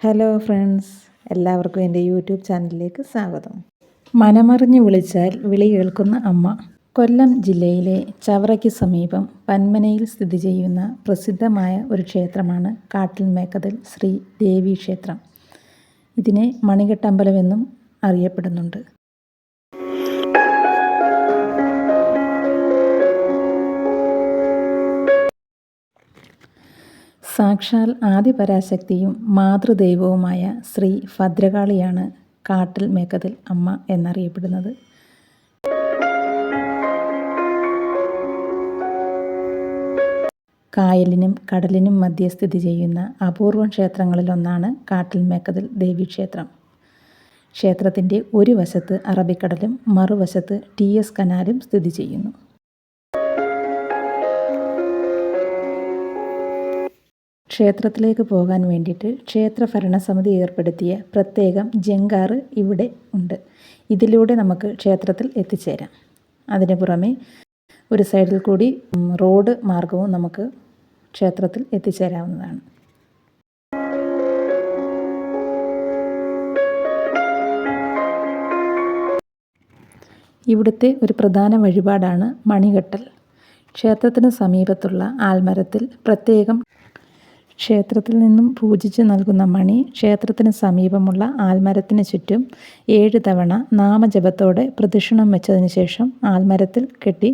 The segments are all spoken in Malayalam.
ഹലോ ഫ്രണ്ട്സ്, എല്ലാവർക്കും എൻ്റെ യൂട്യൂബ് ചാനലിലേക്ക് സ്വാഗതം. മനമറിഞ്ഞ് വിളിച്ചാൽ വിളി കേൾക്കുന്ന അമ്മ. കൊല്ലം ജില്ലയിലെ ചവറയ്ക്ക് സമീപം പന്മനയിൽ സ്ഥിതി ചെയ്യുന്ന പ്രസിദ്ധമായ ഒരു ക്ഷേത്രമാണ് കാട്ടിൽമേക്കതിൽ ശ്രീ ദേവി ക്ഷേത്രം. ഇതിനെ മണികെട്ടമ്പലമെന്നും അറിയപ്പെടുന്നുണ്ട്. സാക്ഷാൽ ആദിപരാശക്തിയും മാതൃദൈവവുമായ ശ്രീ ഭദ്രകാളിയാണ് കാട്ടിൽമേക്കതിൽ അമ്മ എന്നറിയപ്പെടുന്നത്. കായലിനും കടലിനും മധ്യേ സ്ഥിതി ചെയ്യുന്ന അപൂർവം ക്ഷേത്രങ്ങളിലൊന്നാണ് കാട്ടിൽമേക്കതിൽ ദേവീക്ഷേത്രം. ക്ഷേത്രത്തിൻ്റെ ഒരു വശത്ത് അറബിക്കടലും മറുവശത്ത് TS കനാലും സ്ഥിതി ചെയ്യുന്നു. ക്ഷേത്രത്തിലേക്ക് പോകാൻ വേണ്ടിയിട്ട് ക്ഷേത്ര ഭരണസമിതി ഏർപ്പെടുത്തിയ പ്രത്യേകം ജങ്കാറ് ഇവിടെ ഉണ്ട്. ഇതിലൂടെ നമുക്ക് ക്ഷേത്രത്തിൽ എത്തിച്ചേരാം. അതിന് പുറമെ ഒരു സൈഡിൽ കൂടി റോഡ് മാർഗവും നമുക്ക് ക്ഷേത്രത്തിൽ എത്തിച്ചേരാവുന്നതാണ്. ഇവിടുത്തെ ഒരു പ്രധാന വഴിപാടാണ് മണികെട്ടൽ. ക്ഷേത്രത്തിന് സമീപത്തുള്ള ആൽമരത്തിൽ പ്രത്യേകം ക്ഷേത്രത്തിൽ നിന്നും പൂജിച്ച് നൽകുന്ന മണി ക്ഷേത്രത്തിന് സമീപമുള്ള ആൽമരത്തിന് ചുറ്റും 7 തവണ നാമജപത്തോടെ പ്രദക്ഷിണം വെച്ചതിന് ശേഷം ആൽമരത്തിൽ കെട്ടി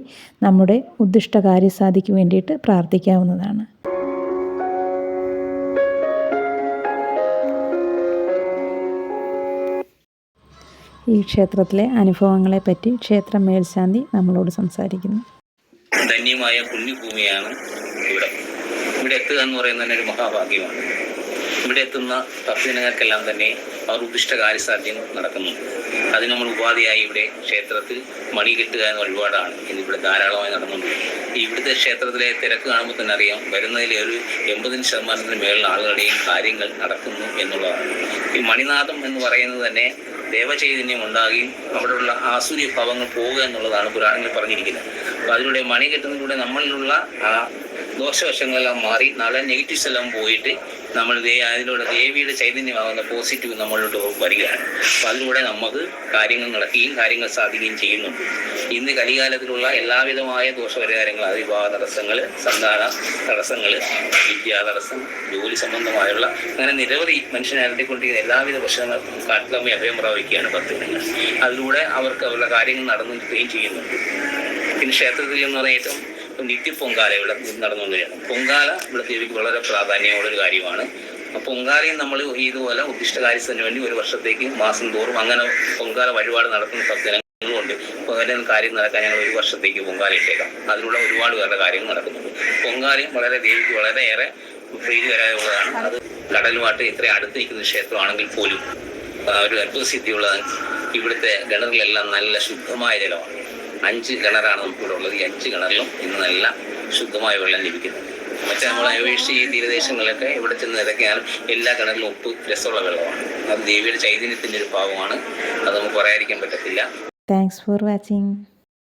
നമ്മുടെ ഉദ്ദിഷ്ട കാര്യസാധിക്ക് വേണ്ടിയിട്ട് പ്രാർത്ഥിക്കാവുന്നതാണ്. ഈ ക്ഷേത്രത്തിലെ അനുഭവങ്ങളെപ്പറ്റി ക്ഷേത്ര മേൽശാന്തി നമ്മളോട് സംസാരിക്കുന്നു. ധന്യമായ പുണ്യഭൂമിയാണ് ഇവിടെ എത്തുക എന്ന് പറയുന്നത് തന്നെ ഒരു മഹാഭാഗ്യമാണ്. ഇവിടെ എത്തുന്ന ഭക്തജനങ്ങൾക്കെല്ലാം തന്നെ അവർ ഉദ്ദിഷ്ട കാര്യസാധ്യം നടക്കുന്നുണ്ട്. അതിന് നമ്മൾ ഉപാധിയായി ഇവിടെ ക്ഷേത്രത്തിൽ മണി കെട്ടുക എന്ന വഴിപാടാണ് ഇന്നിവിടെ ധാരാളമായി നടന്നുണ്ട്. ഇവിടുത്തെ ക്ഷേത്രത്തിലെ തിരക്ക് കാണുമ്പോൾ തന്നെ അറിയാം, വരുന്നതിൽ ഒരു 80% മേളിൽ ആളുകളുടെയും കാര്യങ്ങൾ നടക്കുന്നു എന്നുള്ളതാണ്. ഈ മണിനാഥം എന്ന് പറയുന്നത് തന്നെ ദേവചൈതന്യം ഉണ്ടാകുകയും അവിടെയുള്ള ആസുരി ഭാവങ്ങൾ പോവുക എന്നുള്ളതാണ് പുരാണങ്ങളിൽ പറഞ്ഞിരിക്കുന്നത്. അപ്പോൾ അതിലൂടെ മണി കെട്ടുന്നതിലൂടെ നമ്മളിലുള്ള ആ ദോഷവശങ്ങളെല്ലാം മാറി നല്ല നെഗറ്റീവ്സ് എല്ലാം പോയിട്ട് നമ്മൾ അതിലൂടെ ദേവിയുടെ ചൈതന്യമാകുന്ന പോസിറ്റീവ് നമ്മളിലോട്ട് വരികയാണ്. അപ്പോൾ അതിലൂടെ നമുക്ക് കാര്യങ്ങൾ നടക്കുകയും കാര്യങ്ങൾ സാധിക്കുകയും ചെയ്യുന്നുണ്ട്. ഇന്ന് കലികാലത്തിലുള്ള എല്ലാവിധമായ ദോഷപരിഹാരങ്ങൾ, അത് വിവാഹ തടസ്സങ്ങൾ, സന്താന തടസ്സങ്ങൾ, വിദ്യാ തടസ്സം, ജോലി സംബന്ധമായുള്ള അങ്ങനെ നിരവധി മനുഷ്യനെ അലട്ടിക്കൊണ്ടിരിക്കുന്ന എല്ലാവിധ പ്രശ്നങ്ങളും കാട്ടിലമ്മ അഭയം പ്രാപിക്കുകയാണ് ഭക്തജനങ്ങൾ. അതിലൂടെ അവർക്ക് അവരുടെ കാര്യങ്ങൾ നടന്നു കിട്ടുകയും ചെയ്യുന്നുണ്ട്. പിന്നെ ക്ഷേത്രത്തിൽ എന്ന് പറഞ്ഞാൽ ഏറ്റവും നിത്യപ്പൊങ്കാല ഇവിടെ നടന്നുകൊണ്ടിരിക്കുകയാണ്. പൊങ്കാല ഇവിടെ ദേവിക്ക് വളരെ പ്രാധാന്യമുള്ളൊരു കാര്യമാണ്. പൊങ്കാലയും നമ്മൾ ഇതുപോലെ ഉദ്ദിഷ്ട കാര്യത്തിന് വേണ്ടി ഒരു വർഷത്തേക്ക് മാസം തോറും അങ്ങനെ പൊങ്കാല വഴിപാട് നടത്തുന്ന ഭക്തജനങ്ങളുമുണ്ട്. അപ്പോൾ അതിൻ്റെ കാര്യം നടക്കാൻ ഞങ്ങൾ ഒരു വർഷത്തേക്ക് പൊങ്കാല ഇട്ടേക്കാം. അതിലുള്ള ഒരുപാട് പേരുടെ കാര്യങ്ങൾ നടക്കുന്നുണ്ട്. പൊങ്കാലയും വളരെ ദേവിക്ക് വളരെയേറെ പ്രീതികരമായുള്ളതാണ്. അത് കടലുമായിട്ട് ഇത്ര അടുത്ത് നിൽക്കുന്ന ക്ഷേത്രമാണെങ്കിൽ പോലും ഒരു അത്ഭുതസിദ്ധിയുള്ളതാണ്. ഇവിടുത്തെ കിണറിലെല്ലാം നല്ല ശുദ്ധമായ ജലമാണ്. 5 കിണറാണ് നമുക്കിവിടെ ഉള്ളത്. ഈ 5 കിണറിലും ഇന്ന് നല്ല ശുദ്ധമായ വെള്ളം ലഭിക്കുന്നുണ്ട്. മറ്റേ നമ്മളെ അപേക്ഷിച്ച് ഈ തീരദേശങ്ങളിലൊക്കെ ഇവിടെ ചെന്ന് ഇതൊക്കെയാണ് എല്ലാ കിണറിലും ഉപ്പ് രസമുള്ള വെള്ളമാണ്. അത് ദേവിയുടെ ചൈതന്യത്തിൻ്റെ ഒരു ഭാവമാണ്. അത് നമുക്ക് പറയാതിരിക്കാൻ പറ്റത്തില്ല. Thanks for watching.